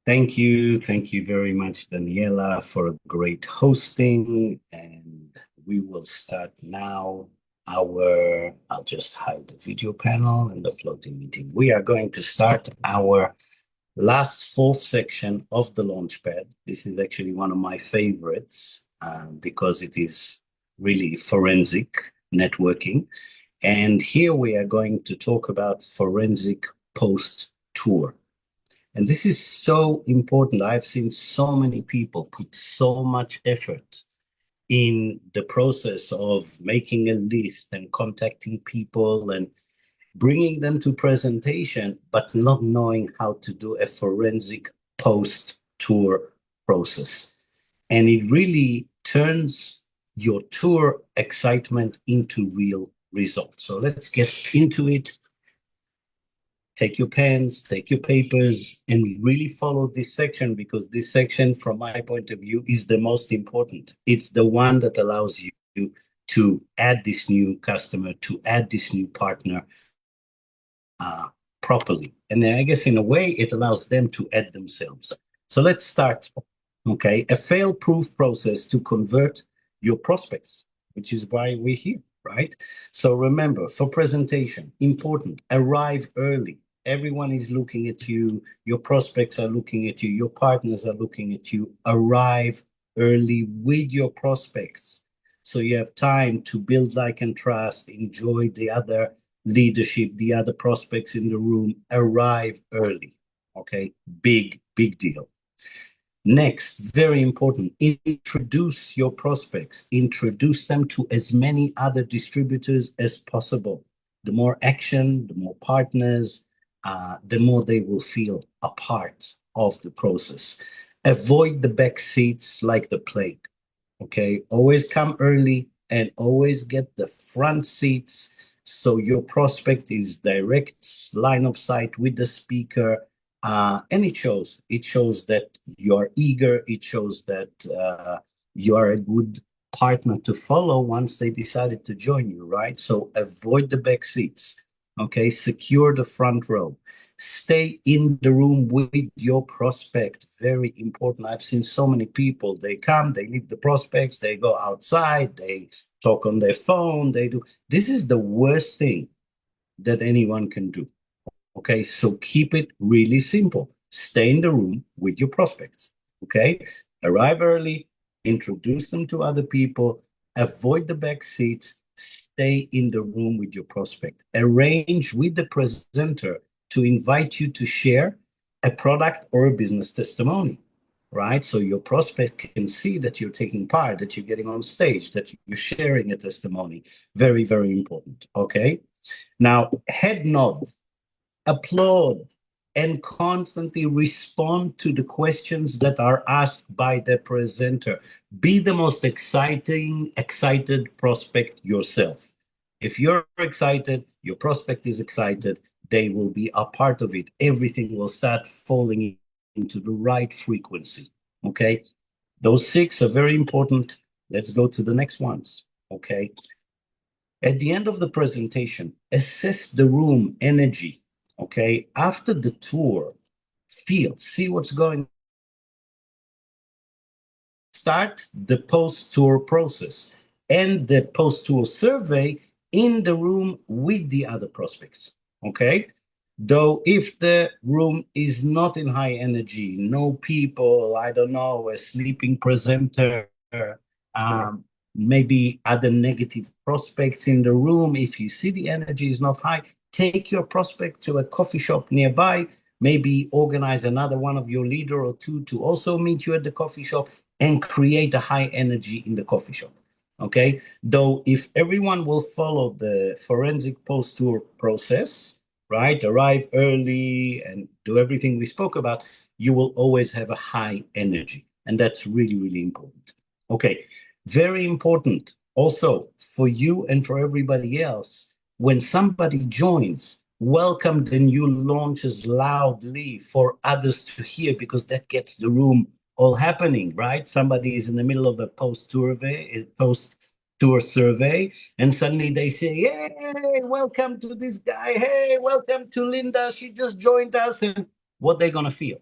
Thank you. Thank you very much, Daniela, for a great hosting. And we will start now I'll just hide the video panel and the floating meeting. We are going to start our last fourth section of the Launchpad. This is actually one of my favorites because it is really forensic networking. And here we are going to talk about forensic post-tour. And this is so important. I've seen so many people put so much effort in the process of making a list and contacting people and bringing them to presentation, but not knowing how to do a forensic post-tour process. And it really turns your tour excitement into real results. So let's get into it. Take your pens, take your papers, and really follow this section, because this section, from my point of view, is the most important. It's the one that allows you to add this new customer, to add this new partner properly. And I guess in a way, it allows them to add themselves. So let's start. Okay, a fail-proof process to convert your prospects, which is why we're here, right? So remember, for presentation, important, arrive early. Everyone is looking at you. Your prospects are looking at you. Your partners are looking at you. Arrive early with your prospects, so you have time to build like and trust, enjoy the other leadership, the other prospects in the room. Arrive early, okay? Big deal. Next, very important, introduce your prospects. Introduce them to as many other distributors as possible. The more action, the more partners, the more they will feel a part of the process. Avoid the back seats like the plague, okay? Always come early and always get the front seats, so your prospect is direct line of sight with the speaker. And it shows that you're eager. It shows that you are a good partner to follow once they decided to join you, right? So avoid the back seats, okay? Secure the front row. Stay in the room with your prospect. Very important. I've seen so many people, they come, they leave the prospects, they go outside, they talk on their phone, they do. This is the worst thing that anyone can do. Okay, so keep it really simple. Stay in the room with your prospects. Okay, arrive early, introduce them to other people, avoid the back seats, stay in the room with your prospect. Arrange with the presenter to invite you to share a product or a business testimony, right? So your prospect can see that you're taking part, that you're getting on stage, that you're sharing a testimony. Very important. Okay, now head nod, applaud, and constantly respond to the questions that are asked by the presenter. Be the most excited prospect yourself. If you're excited, your prospect is excited, they will be a part of it. Everything will start falling into the right frequency, okay? Those 6 are very important. Let's go to the next ones, okay? At the end of the presentation, assess the room energy. Okay, after the tour, see what's going on. Start the post-tour process and the post-tour survey in the room with the other prospects. Okay, though if the room is not in high energy, no people, I don't know, a sleeping presenter, maybe other negative prospects in the room, if you see the energy is not high, take your prospect to a coffee shop nearby, maybe organize another one of your leader or two to also meet you at the coffee shop and create a high energy in the coffee shop. Okay, though if everyone will follow the forensic post-tour process, right, arrive early and do everything we spoke about, you will always have a high energy. And that's really important. Okay, very important also for you and for everybody else, when somebody joins, welcome the new launches loudly for others to hear, because that gets the room all happening, right? Somebody is in the middle of a post-tour survey, and suddenly they say, hey, welcome to this guy. Hey, welcome to Linda. She just joined us. And what they're going to feel?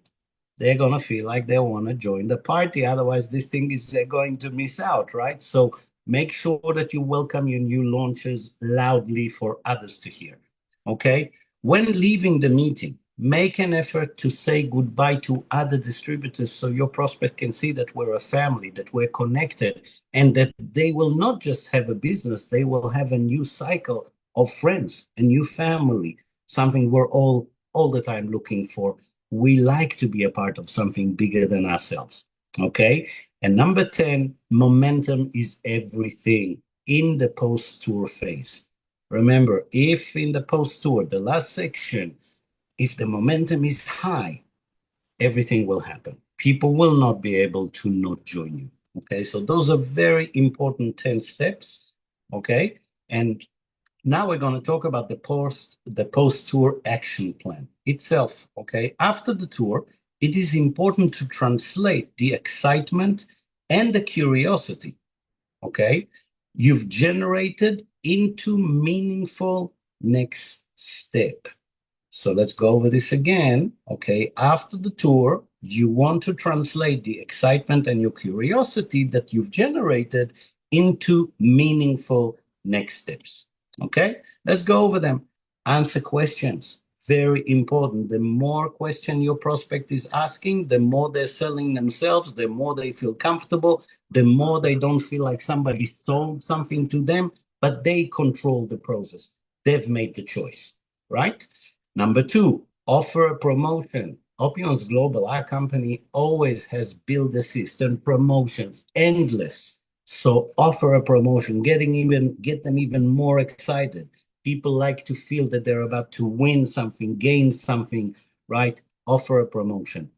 they're going to feel like they want to join the party. Otherwise, this thing is they're going to miss out, right? So make sure that you welcome your new launches loudly for others to hear. Okay? When leaving the meeting, make an effort to say goodbye to other distributors so your prospect can see that we're a family, that we're connected, and that they will not just have a business, they will have a new cycle of friends, a new family, something we're all the time looking for. We like to be a part of something bigger than ourselves. Okay? And number 10, momentum is everything in the post-tour phase. Remember, if in the post-tour, the last section, if the momentum is high, everything will happen. People will not be able to not join you. Okay, so those are very important 10 steps. Okay, and now we're going to talk about the post-tour action plan itself. Okay, after the tour, it is important to translate the excitement and the curiosity. Okay, you've generated into meaningful next step. So let's go over this again. Okay, after the tour, you want to translate the excitement and your curiosity that you've generated into meaningful next steps. Okay, let's go over them. Answer questions. Very important. The more question your prospect is asking, the more they're selling themselves, the more they feel comfortable, the more they don't feel like somebody sold something to them, but they control the process. They've made the choice, right? Number 2, offer a promotion. Opulence Global, our company, always has built a system, promotions, endless. So offer a promotion, get them even more excited. People like to feel that they're about to win something, gain something, right? Offer a promotion.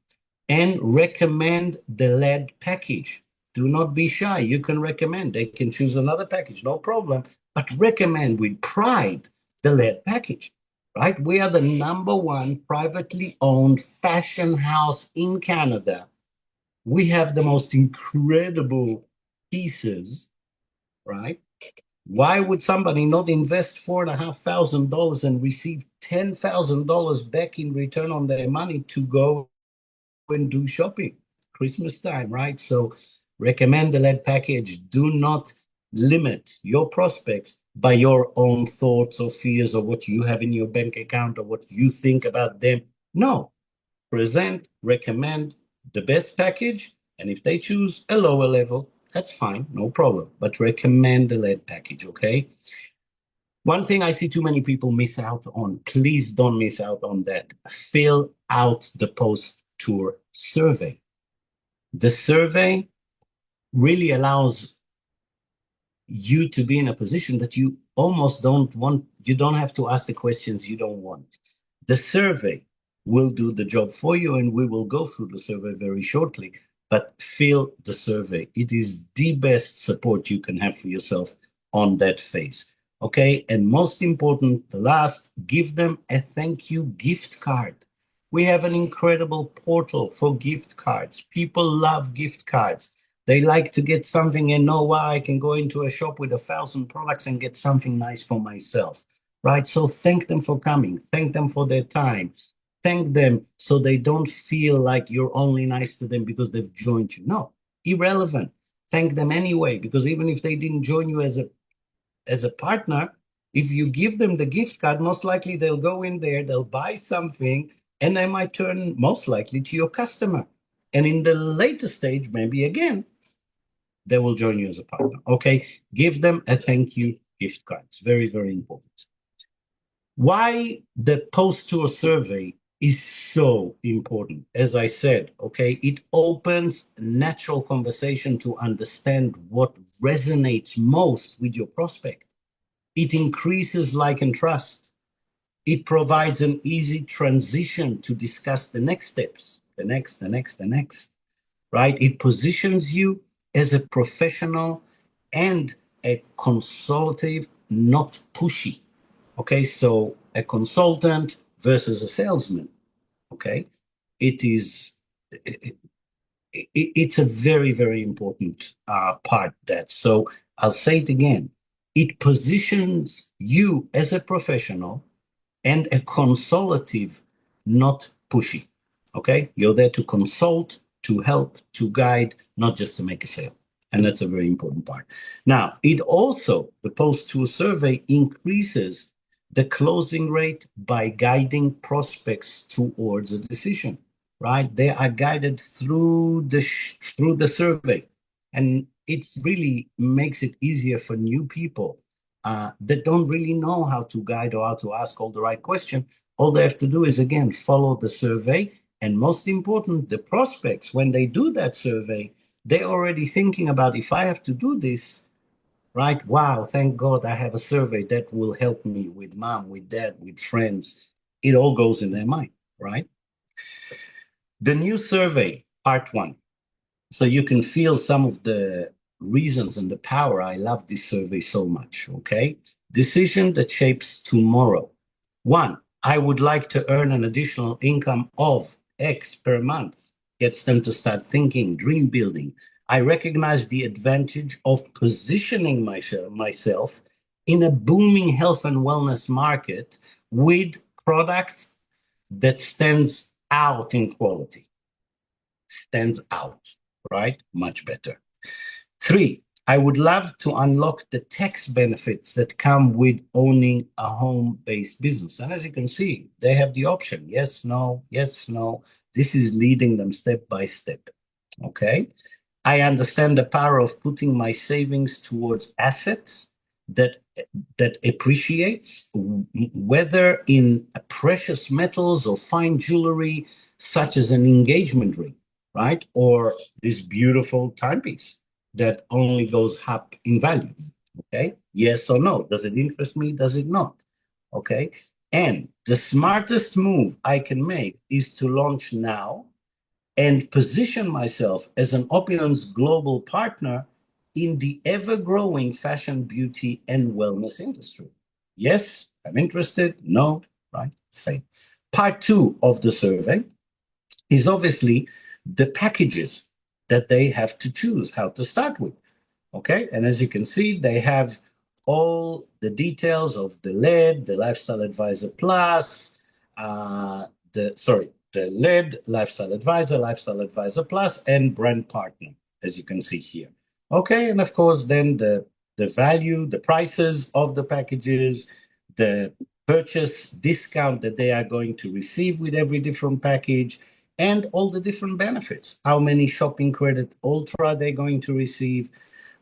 And recommend the LADE package. Do not be shy. You can recommend. They can choose another package, no problem. But recommend with pride the LADE package. Right? We are the #1 privately owned fashion house in Canada. We have the most incredible pieces, right? Why would somebody not invest $4,500 and receive $10,000 back in return on their money to go and do shopping? Christmas time, right? So recommend the LADE package. Do not limit your prospects by your own thoughts or fears or what you have in your bank account or what you think about them. No, present, recommend the best package, and if they choose a lower level, that's fine, no problem, but recommend the LADE package, okay? One thing I see too many people miss out on, please don't miss out on that. Fill out the post-tour survey. The survey really allows you to be in a position that you almost don't want, you don't have to ask the questions you don't want. The survey will do the job for you, and we will go through the survey very shortly, but fill the survey. It is the best support you can have for yourself on that phase. Okay, and most important, the last, give them a thank you gift card. We have an incredible portal for gift cards. People love gift cards. They like to get something and know why I can go into a shop with 1,000 products and get something nice for myself, right? So thank them for coming. Thank them for their time. Thank them so they don't feel like you're only nice to them because they've joined you. No, irrelevant. Thank them anyway, because even if they didn't join you as a partner, if you give them the gift card, most likely they'll go in there, they'll buy something, and they might turn most likely to your customer. And in the later stage, maybe again, they will join you as a partner. Okay, give them a thank you gift card. It's very, very important. Why the post-tour survey is so important. As I said, okay, it opens natural conversation to understand what resonates most with your prospect. It increases like and trust. It provides an easy transition to discuss the next steps, the next, right? It positions you as a professional and a consultative, not pushy. Okay, so a consultant versus a salesman. Okay, it's a very, very important part that. So I'll say it again. It positions you as a professional and a consultative, not pushy. Okay, you're there to consult, to help, to guide, not just to make a sale. And that's a very important part. Now, it also, the post-tour survey increases the closing rate by guiding prospects towards a decision, right? They are guided through the survey, and it really makes it easier for new people that don't really know how to guide or how to ask all the right questions. All they have to do is, again, follow the survey. And most important, the prospects, when they do that survey, they're already thinking about, if I have to do this, right? Wow, thank God I have a survey that will help me with mom, with dad, with friends. It all goes in their mind, right? The new survey, part one. So you can feel some of the reasons and the power. I love this survey so much, okay? Decision that shapes tomorrow. One, I would like to earn an additional income of X per month. Gets them to start thinking, dream building. I recognize the advantage of positioning myself in a booming health and wellness market with products that stands out in quality. Stands out, right? Much better. Three, I would love to unlock the tax benefits that come with owning a home-based business. And as you can see, they have the option, yes, no, yes, no. This is leading them step by step, okay? I understand the power of putting my savings towards assets that appreciates, whether in precious metals or fine jewelry, such as an engagement ring, right? Or this beautiful timepiece that only goes up in value. Okay. Yes or no? Does it interest me? Does it not? Okay. And the smartest move I can make is to launch now and position myself as an Opulence global partner in the ever-growing fashion, beauty, and wellness industry. Yes, I'm interested. No, right? Same. Part two of the survey is obviously the packages that they have to choose how to start with. Okay, and as you can see, they have all the details of the LADE, the Lifestyle Advisor Plus, the LADE, Lifestyle Advisor Plus, and Brand Partner, as you can see here. Okay, and of course, then the value, the prices of the packages, the purchase discount that they are going to receive with every different package, and all the different benefits. How many shopping credit ultra they're going to receive,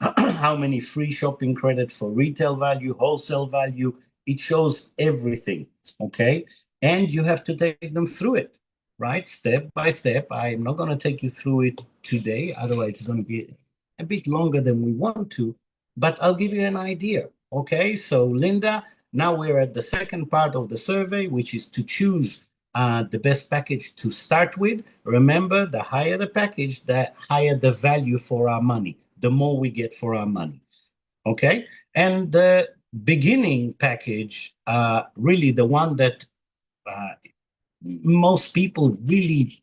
how many free shopping credit for retail value, wholesale value. It shows everything, okay? And you have to take them through it, right? Step by step. I'm not going to take you through it today, otherwise it's going to be a bit longer than we want to, but I'll give you an idea, okay? So Linda, now we're at the second part of the survey, which is to choose the best package to start with. Remember, the higher the package, the higher the value for our money, the more we get for our money. Okay. And the beginning package, really the one that most people really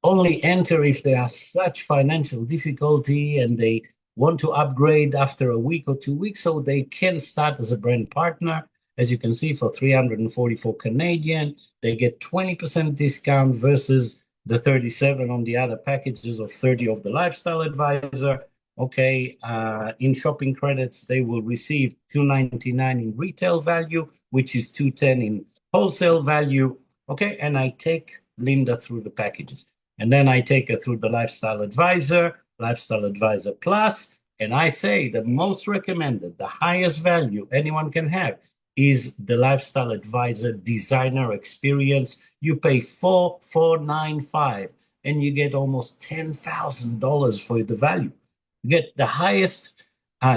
only enter if they are such financial difficulty and they want to upgrade after a week or 2 weeks, so they can start as a brand partner. As you can see, for 344 Canadian, they get 20% discount versus the 37 on the other packages of 30 of the Lifestyle Advisor. Okay, in shopping credits, they will receive $299 in retail value, which is $210 in wholesale value. Okay, and I take Linda through the packages. And then I take her through the Lifestyle Advisor Plus, and I say the most recommended, the highest value anyone can have is the Lifestyle Advisor Designer Experience. You pay $4,495 and you get almost $10,000 for the value. You get the highest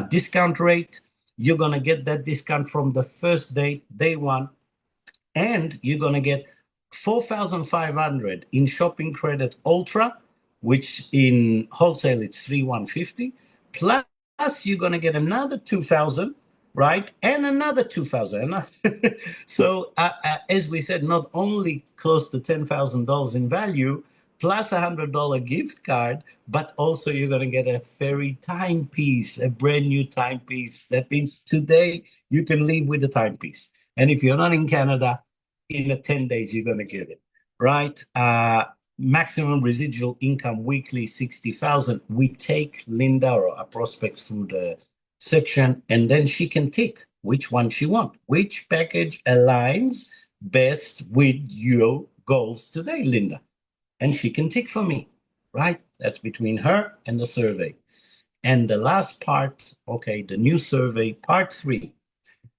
discount rate. You're going to get that discount from the first day one, and you're going to get 4,500 in shopping credit ultra, which in wholesale it's 3,150. Plus, you're going to get another 2,000, right? And another 2,000. So, as we said, not only close to $10,000 in value, plus $100 gift card, but also you're going to get a fairy timepiece, a brand new timepiece. That means today you can leave with a timepiece. And if you're not in Canada, in the 10 days, you're going to get it, right? maximum residual income weekly, 60,000. We take Linda or a prospect through the section, and then she can tick which one she wants, which package aligns best with your goals today, Linda. And she can tick for me, right? That's between her and the survey. And the last part, okay, the new survey, part 3.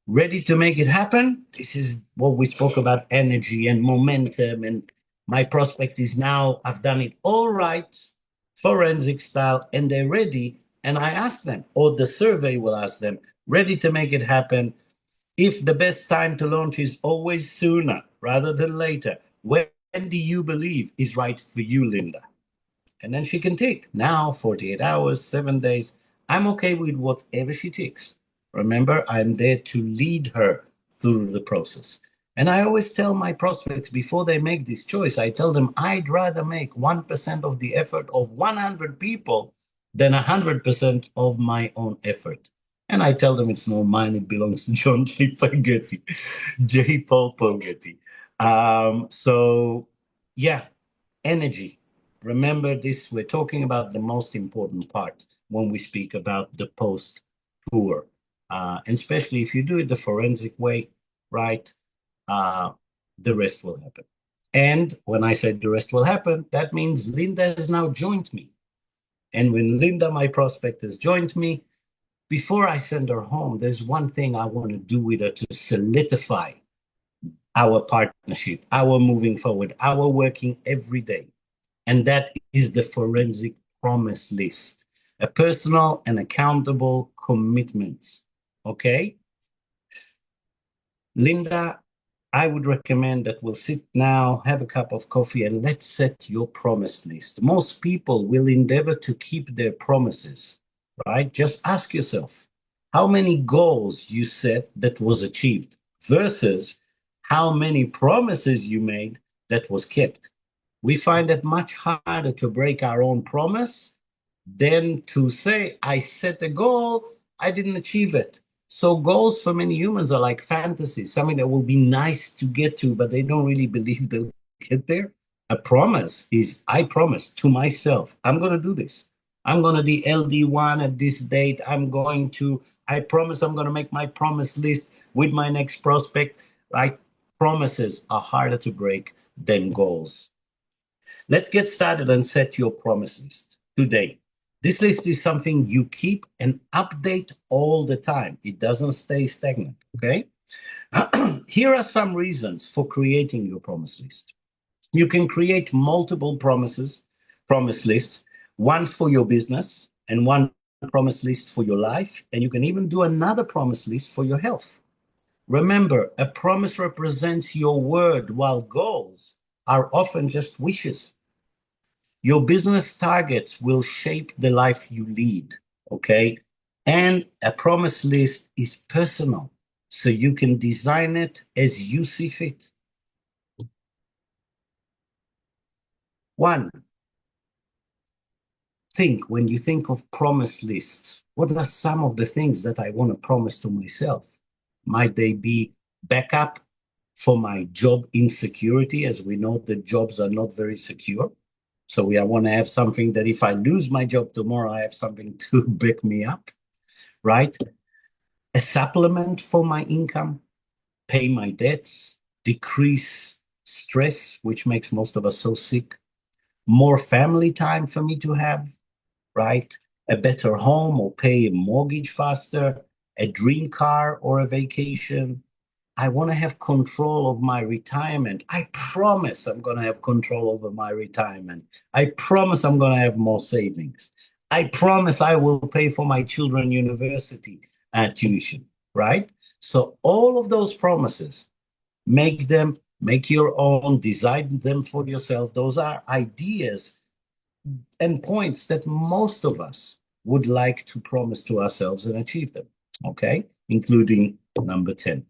Ready to make it happen? This is what we spoke about, energy and momentum. And my prospect is now, I've done it all right, forensic style, and they're ready. And I ask them, or the survey will ask them, ready to make it happen? If the best time to launch is always sooner rather than later, when do you believe is right for you, Linda? And then she can tick. Now, 48 hours, 7 days. I'm okay with whatever she ticks. Remember, I'm there to lead her through the process. And I always tell my prospects before they make this choice, I tell them I'd rather make 1% of the effort of 100 people than 100% of my own effort. And I tell them it's not mine, it belongs to John J. Paghetti, J. Paul Paghetti. So, yeah, energy. Remember this, we're talking about the most important part when we speak about the post-tour. And especially if you do it the forensic way, right, the rest will happen. And when I said the rest will happen, that means Linda has now joined me. And when Linda, my prospect, has joined me, before I send her home, there's one thing I want to do with her to solidify our partnership, our moving forward, our working every day. And that is the forensic promise list, a personal and accountable commitments. Okay? Linda, I would recommend that we'll sit now, have a cup of coffee, and let's set your promise list. Most people will endeavor to keep their promises, right? Just ask yourself how many goals you set that was achieved versus how many promises you made that was kept. We find it much harder to break our own promise than to say, I set a goal, I didn't achieve it. So goals for many humans are like fantasies, something that will be nice to get to, but they don't really believe they'll get there. A promise is, I promise to myself, I'm going to do this. I'm going to do LD1 at this date. I promise I'm going to make my promise list with my next prospect, right? Promises are harder to break than goals. Let's get started and set your promise list today. This list is something you keep and update all the time. It doesn't stay stagnant, okay? Here are some reasons for creating your promise list. You can create multiple promise lists, one for your business and one promise list for your life, and you can even do another promise list for your health. Remember, a promise represents your word, while goals are often just wishes. Your business targets will shape the life you lead, okay? And a promise list is personal, so you can design it as you see fit. One, when you think of promise lists, what are some of the things that I want to promise to myself? Might they be backup for my job insecurity? As we know, the jobs are not very secure. So I want to have something that if I lose my job tomorrow, I have something to back me up, right? A supplement for my income, pay my debts, decrease stress, which makes most of us so sick, more family time for me to have, right? A better home or pay a mortgage faster, a dream car or a vacation. I want to have control of my retirement. I promise I'm going to have control over my retirement. I promise I'm going to have more savings. I promise I will pay for my children university tuition, right? So all of those promises, make your own, design them for yourself. Those are ideas and points that most of us would like to promise to ourselves and achieve them, okay? Including number 10.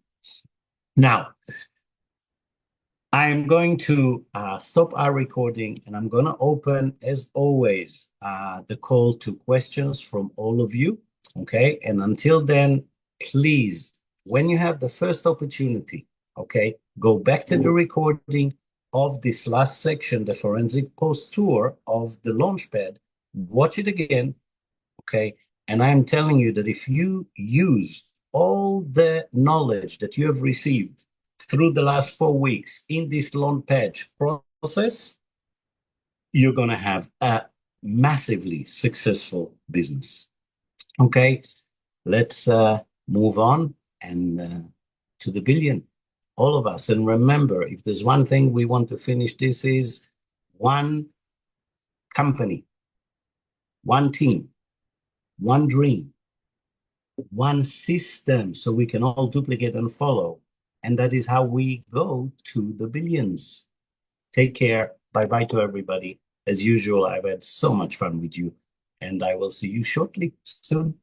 Now, I'm going to stop our recording and I'm going to open, as always, the call to questions from all of you, okay? And until then, please, when you have the first opportunity, okay, go back to the recording, of this last section, the forensic post tour of the Launchpad, watch it again, okay? And I'm telling you that if you use all the knowledge that you have received through the last 4 weeks in this Launchpad process, you're going to have a massively successful business. Okay, let's move on and to the billion, all of us. And remember, if there's one thing we want to finish, this is one company, one team, one dream, one system, so we can all duplicate and follow. And that is how we go to the billions. Take care. Bye-bye to everybody. As usual, I've had so much fun with you, and I will see you shortly, soon.